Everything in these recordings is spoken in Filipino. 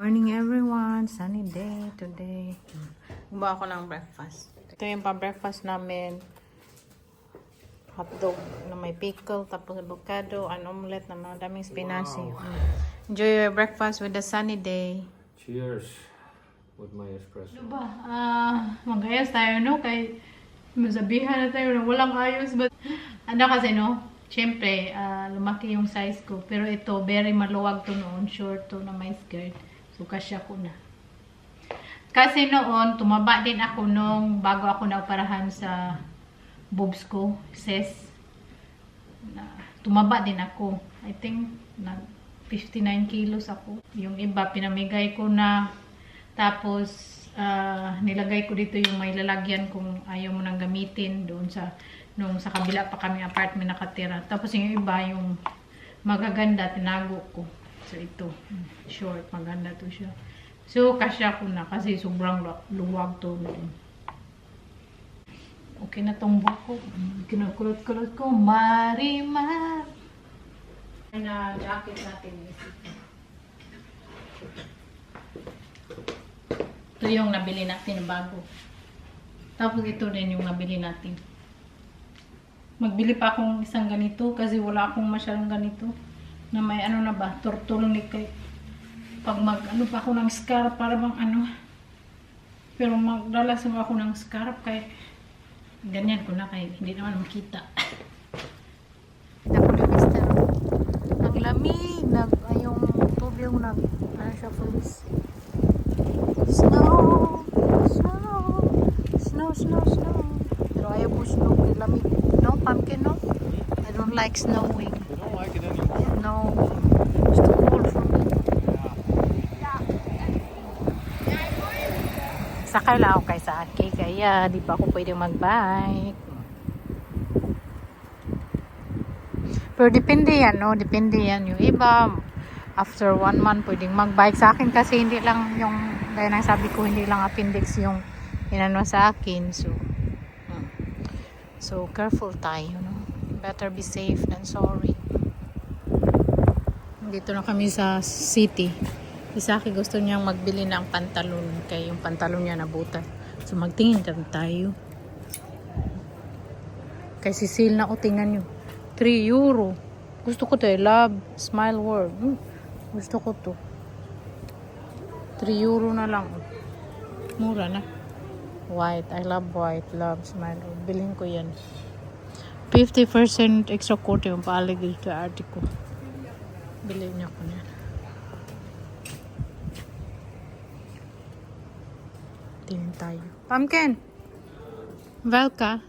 Morning everyone! Sunny day today. Gumawa ako ng breakfast. Ito yung pa-breakfast namin. Hotdog na may pickle, tapos avocado, an omelette na madaming spinaci. Wow. Enjoy your breakfast with the sunny day. Cheers with my espresso. Diba, mag-ayos tayo, no? Kay masabihan na tayo na walang ayos. But, ano kasi, no? Siyempre, lumaki yung size ko. Pero ito, very maluwag to noon. Short to na may skirt. So, kasya ko na. Kasi noon, tumaba din ako nung bago ako naoperahan sa boobs ko. Sis. Tumaba din ako. I think, 59 kilos ako. Yung iba, pinamigay ko na. Tapos, nilagay ko dito yung may lalagyan kung ayaw mo nang gamitin doon sa, nung sa kabila pa kami apartment nakatira. Tapos yung iba, yung magaganda, tinago ko. So, ito, short, maganda to siya. So, kasya ko na kasi sobrang luwag to noon. Okay na tong buhok ko. Kinukulot-kulot ko, Marimar! Na jacket natin. Ito yung nabili natin na bago. Tapos ito din yung nabili natin. Magbili pa akong isang ganito kasi wala akong masyadong ganito. Na may ano na ba, turtleneck kay. Pag ano pa ako ng scarf para bang ano. Pero magdalas ako ng scarf kay ganyan ko na kay hindi naman makita. Ako ni Mr. Naglamig, yung tubig yung ano siya freeze. Snow, snow, snow, snow, snow. Pero ayaw ko snow, lamig. No, pumpkin, no? I don't like snowing. You don't like it anymore? No, it's too cold for me. Sakay lang ako kay sa Aki, kaya di pa ako pwedeng mag-bike. Pero depende yan, no? Depende yan. Yung iba, after 1 month, pwedeng mag-bike. Sa akin kasi hindi lang yung, gaya ng sabi ko, hindi lang appendix yung inano sa akin. So careful tayo, no? Better be safe than sorry. Dito na kami sa city. Si Saki gusto niyang magbili ng pantalon. Kaya yung pantalon niya nabutan. So magtingin tayo. Kay si Sil na, tingnan nyo. 3 euro. Gusto ko to love, smile world. Gusto ko to. 3 euro na lang. Mura na. White. I love white. Love, smile world. Bilhin ko yan. 50% extra kote yung paaligid sa ate ko. Bilhin niya ko yan. Tingin tayo. Pumpkin! Velka?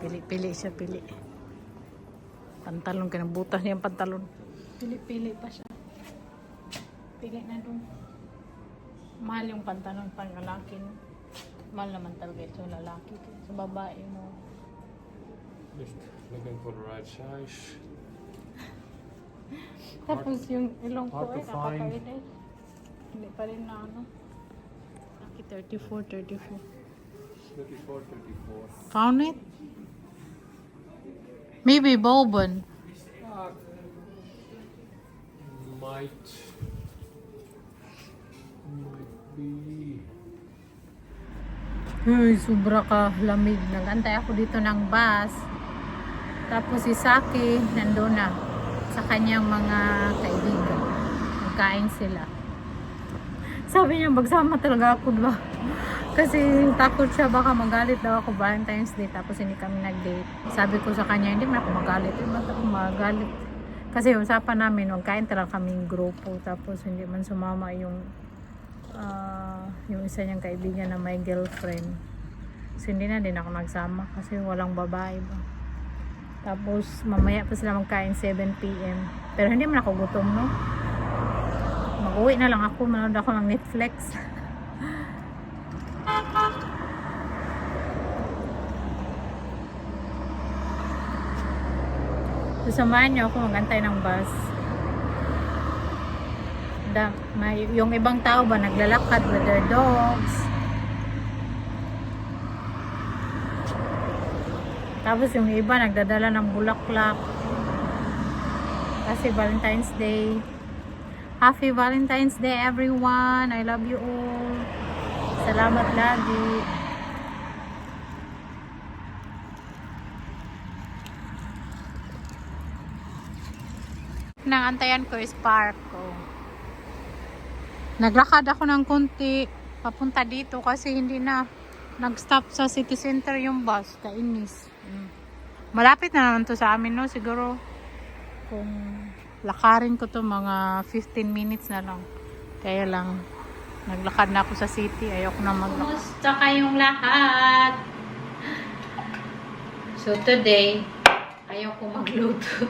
Pili siya, pili. Pantalon ka ng butas niya yung pantalon. Pili-pili pa siya. Pili na doon. Mahal yung pantalon pang lalaki. No? Mahal naman talaga ito yung lalaki. Sa babae mo. Just looking for the right size. Tapos yung ilong ko hard to find. nakakainis. Hindi pa rin na ano. Laki 34. 34, 34. Found it? Maybe Boban. Might be. Hey, sobra ka lamig. Nagantay ako dito ng bus. Tapos si Saki nandun na sa kanyang mga kaibigan. Nagkain sila. Sabi niya magsama talaga ako, diba? Kasi takot siya baka magalit daw ako Valentine's Day. Tapos hindi kami nag-date. Sabi ko sa kanya, hindi man ako magalit. Hindi man ako magalit. Kasi usapan namin, magkain talaga kaming grupo. Tapos hindi man sumama yung isa niyang kaibigan na may girlfriend. So hindi na din ako nagsama kasi walang babae ba. Tapos mamaya pa sila magkain 7 PM. Pero hindi man ako gutom, no? Mag-uwi na lang ako, manood ako ng Netflix. So samahan niyo ako magantay ng bus. Yung ibang tao ba naglalakad with their dogs. Tapos yung iba nagdadala ng bulaklak kasi Valentine's Day. Happy Valentine's Day everyone. I love you all. Salamat lagi. Nangantayan ko is park ko. Naglakad ako ng konti papunta dito kasi hindi na nag-stop sa city center yung bus. Kainis. Malapit na naman to sa amin, no? Siguro kung lakarin ko to mga 15 minutes na lang. Kaya lang naglakad na ako sa city. Ayoko na maglakad. Kumusta kayong lahat? So today, ayoko magluto.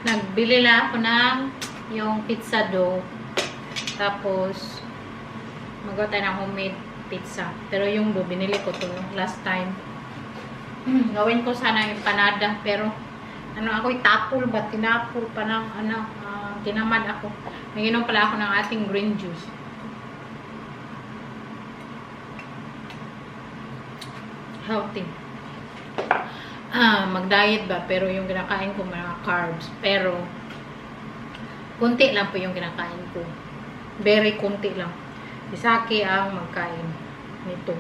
Nagbili lang ako ng yung pizza dough. Tapos, magawa tayo ng homemade pizza. Pero yung dough, binili ko to last time. Gawin ko sana yung panada. Pero, ako itapol ba? Tinapol pa ng, tinamad ako. Naginom pala ako ng ating green juice. Healthy. Mag-diet ba? Pero yung kinakain ko mga carbs. Pero, kunti lang po yung kinakain ko. Very kunti lang. Isaki ang magkain nito.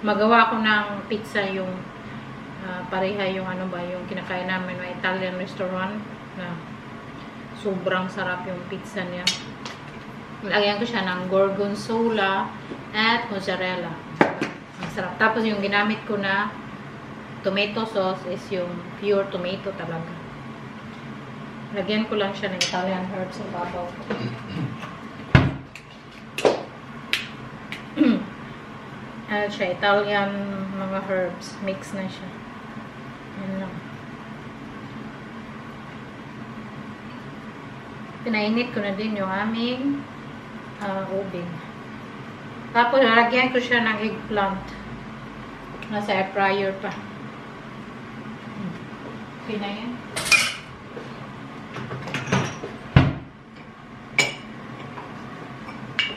Magawa ko ng pizza yung pareha yung yung kinakain namin ng Italian restaurant na sobrang sarap yung pizza niya. Lagyan ko siya ng gorgonzola at mozzarella. Ang sarap. Tapos yung ginamit ko na tomato sauce is yung pure tomato talaga. Lagyan ko lang siya ng Italian herbs sa babaw. Ano siya, Italian mga herbs. Mix na siya. Yan lang. Pinainit ko na din yung aming oven. Tapos, lalagyan ko siya ng eggplant. Nasa air fryer pa. Okay na yan.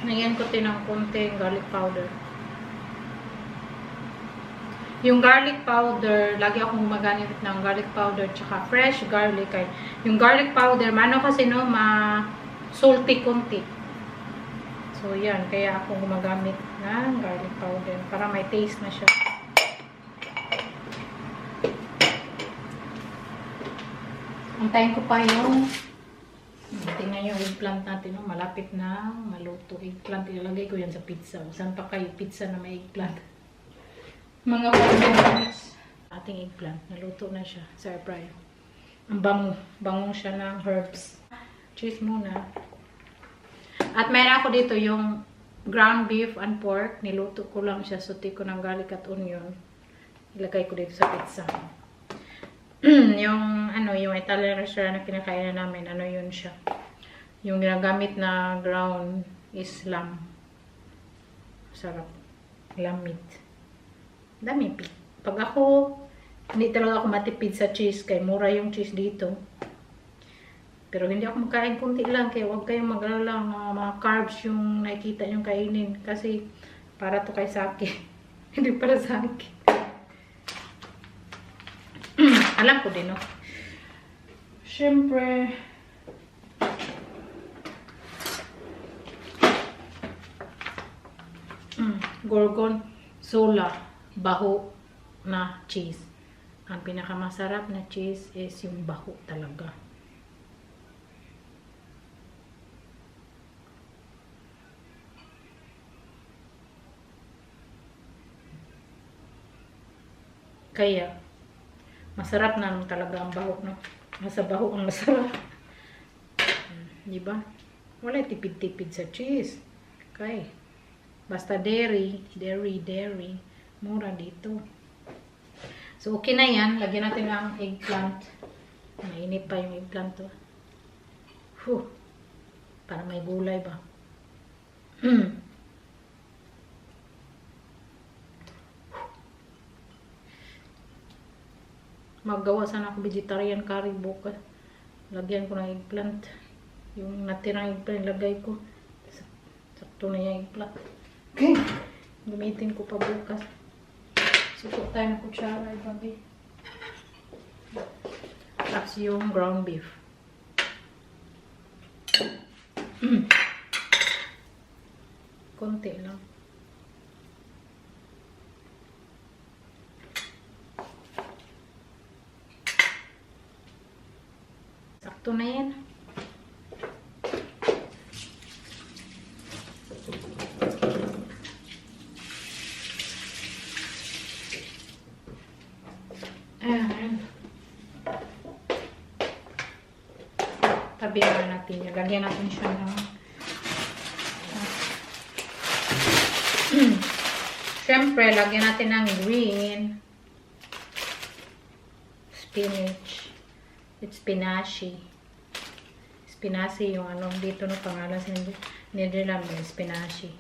Lagyan ko din ng konting garlic powder. Yung garlic powder, lagi akong gumagamit ng garlic powder tsaka fresh garlic. Yung garlic powder, mano kasi no, salty konti. So yan, kaya ako gumagamit ng garlic powder para may taste na siya. Antayin ko pa yung tingnan yung eggplant natin, no? Malapit na maluto. Eggplant, ilalagay ko yan sa pizza. Saan pa kayo pizza na may eggplant? Mga 4 minutes. Ating eggplant, naluto na siya sa air fryer. Ang bango. Bango siya ng herbs. Cheese muna. At mayroon ako dito yung ground beef and pork. Niluto ko lang siya. Suti ko ng garlic at onion. Ilagay ko dito sa pizza. yung Italian restaurant na kinakain na namin, yun siya. Yung ginagamit na ground is lamb. Sarap. Lamb meat. Dami. Pag ako, hindi talaga ako matipid sa cheese, kaya mura yung cheese dito. Pero hindi ako magkain kunti lang, kaya huwag kayong mag-alala mga carbs yung nakikita yung kainin. Kasi, para to kay Saki. Hindi para sa akin. Alam ko din, no? Siyempre, gorgonzola, baho na cheese. Ang pinakamasarap na cheese is yung baho talaga. Kaya, masarap na talaga ang baho, no? Nasa baho ang masarap. Diba? Wala tipid-tipid sa cheese. Okay. Basta dairy. Mura dito. So, okay na yan. Lagyan natin ang eggplant. Mainit pa yung eggplant to. Para may gulay ba? Maggawa sana ako vegetarian curry bukas. Lagyan ko ng eggplant. Yung natirang eggplant, lagay ko. Sakto na yung eggplant. Okay. Gamitin ko pa bukas. Suko tayo ng kutsara, baby. Tapos yung ground beef. Konti lang. Sakto na yan. Ayan. Tabi na natin. Lagyan natin siya ng syempre, lagyan natin ng green spinach. It's spinaci. Spinaci yung ano, dito no pangalan sa Netherlands, spinaci.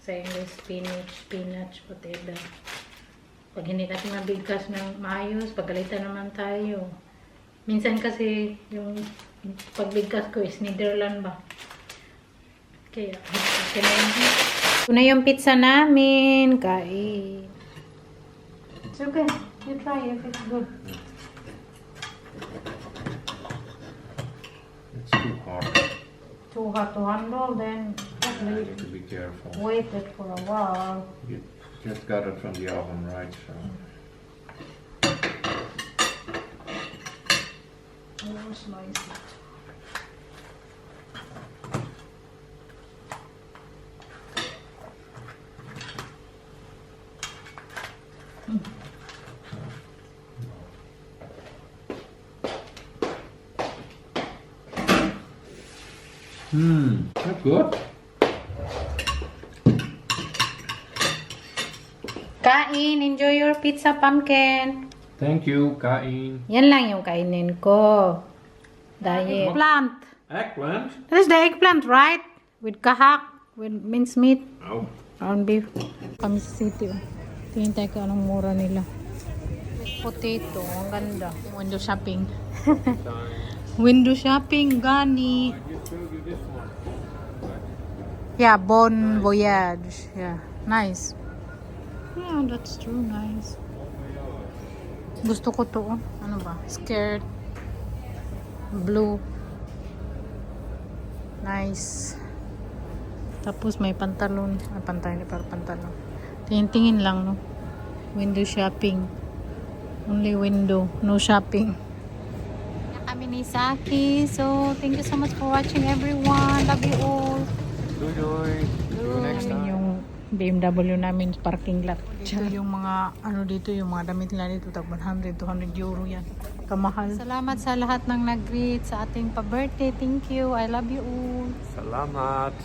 Sa English, spinach, whatever. Pag hindi natin mabigkas ng maayos, pagalitan naman tayo. Minsan kasi yung pagbigkas ko is Netherlands ba. Kaya, okay na yun. Ito na yung pizza namin. Kain. It's okay. You try if it's good. It's too hard. Too hot to handle, then I need to be careful. wait it for a while. You just got it from the oven, right? So Oh, slice it. that's good. Kain, enjoy your pizza pumpkin. Thank you, Kain. Yan lang yung kainin ko. Diet. Eggplant. Eggplant? That is the eggplant, right? With kahak, with minced meat, Oh. ground beef. Kami sa city. Tingin tayo kung anong mura nila. Potato, ang ganda. Window shopping. Window shopping, gani. Yeah, Bon Voyage. Yeah, nice. Yeah, that's true, nice. Gusto ko to. Ano ba? Skirt. Blue. Nice. Tapos may pantalon. Ay, pantalon. Tingin-tingin lang, no? Window shopping. Only window. No shopping. Kami ni Saki. So, thank you so much for watching, everyone. Love you all. Enjoy. See you next time. Yung BMW namin parking lot. Dito yung mga ano dito yung mga damit nila dito tag 100 200 euro yan. Kamahal. Salamat sa lahat ng nag-greet sa ating pa-birthday. Thank you. I love you all. Salamat.